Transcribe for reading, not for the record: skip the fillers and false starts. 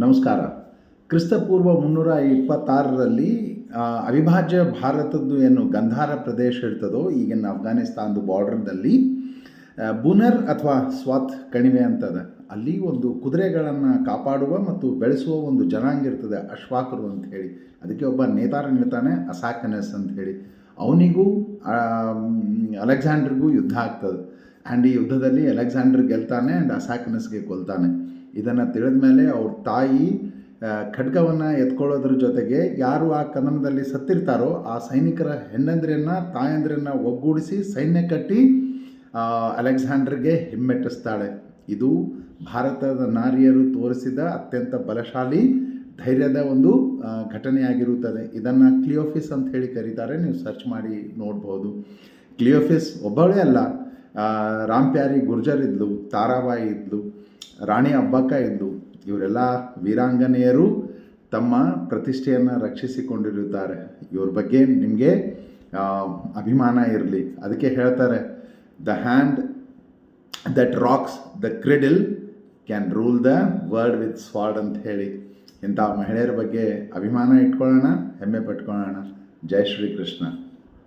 ನಮಸ್ಕಾರ. ಕ್ರಿಸ್ತಪೂರ್ವ 326ರಲ್ಲಿ ಅವಿಭಾಜ್ಯ ಭಾರತದ್ದು ಏನು ಗಂಧಾರ ಪ್ರದೇಶ ಇರ್ತದೋ ಈಗಿನ ಅಫ್ಘಾನಿಸ್ತಾನದ ಬಾರ್ಡರ್ದಲ್ಲಿ ಬುನರ್ ಅಥವಾ ಸ್ವಾತ್ ಕಣಿವೆ ಅಂತದ. ಅಲ್ಲಿ ಒಂದು ಕುದುರೆಗಳನ್ನು ಕಾಪಾಡುವ ಮತ್ತು ಬೆಳೆಸುವ ಒಂದು ಜನಾಂಗ ಇರ್ತದೆ, ಅಶ್ವಾಕರು ಅಂತ ಹೇಳಿ. ಅದಕ್ಕೆ ಒಬ್ಬ ನೇತಾರನಿರ್ತಾನೆ, ಅಸಾಕನಸ್ ಅಂತ ಹೇಳಿ. ಅವನಿಗೂ ಅಲೆಕ್ಸಾಂಡ್ರಿಗೂ ಯುದ್ಧ ಆಗ್ತದೆ. ಆ್ಯಂಡ್ ಈ ಯುದ್ಧದಲ್ಲಿ ಅಲೆಕ್ಸಾಂಡರ್ ಗೆಲ್ತಾನೆ ಆ್ಯಂಡ್ ಅಸಾಕನಸ್ಗೆ ಕೊಲ್ತಾನೆ. ಇದನ್ನು ತಿಳಿದ ಮೇಲೆ ಅವ್ರ ತಾಯಿ ಖಡ್ಗವನ್ನು ಎತ್ಕೊಳ್ಳೋದ್ರ ಜೊತೆಗೆ ಯಾರು ಆ ಕದನದಲ್ಲಿ ಸತ್ತಿರ್ತಾರೋ ಆ ಸೈನಿಕರ ಹೆಣ್ಣಂದ್ರನ್ನು ತಾಯಂದ್ರನ್ನು ಒಗ್ಗೂಡಿಸಿ ಸೈನ್ಯ ಕಟ್ಟಿ ಅಲೆಕ್ಸಾಂಡರ್ಗೆ ಹಿಮ್ಮೆಟ್ಟಿಸ್ತಾಳೆ. ಇದು ಭಾರತದ ನಾರಿಯರು ತೋರಿಸಿದ ಅತ್ಯಂತ ಬಲಶಾಲಿ ಧೈರ್ಯದ ಒಂದು ಘಟನೆಯಾಗಿರುತ್ತದೆ. ಇದನ್ನು ಕ್ಲಿಯೋಫಿಸ್ ಅಂತ ಹೇಳಿ ಕರೀತಾರೆ. ನೀವು ಸರ್ಚ್ ಮಾಡಿ ನೋಡ್ಬೋದು. ಕ್ಲಿಯೋಫಿಸ್ ಒಬ್ಬಳೇ ಅಲ್ಲ, ರಾಮ್ಪ್ಯಾರಿ ಗುರ್ಜರ್ ಇದ್ಲು, ತಾರಾಬಾಯಿ ಇದ್ಲು, ರಾಣಿ ಅಬ್ಬಕ್ಕ ಇದ್ಲು. ಇವರೆಲ್ಲ ವೀರಾಂಗನೆಯರು ತಮ್ಮ ಪ್ರತಿಷ್ಠೆಯನ್ನು ರಕ್ಷಿಸಿಕೊಂಡಿರುತ್ತಾರೆ. ಇವ್ರ ಬಗ್ಗೆ ನಿಮಗೆ ಅಭಿಮಾನ ಇರಲಿ. ಅದಕ್ಕೆ ಹೇಳ್ತಾರೆ, the hand that rocks the cradle can rule the world with sword ಅಂತ ಹೇಳಿ. ಇಂಥ ಮಹಿಳೆಯರ ಬಗ್ಗೆ ಅಭಿಮಾನ ಇಟ್ಕೊಳ್ಳೋಣ, ಹೆಮ್ಮೆ ಪಟ್ಕೊಳ್ಳೋಣ. ಜೈ ಶ್ರೀ ಕೃಷ್ಣ.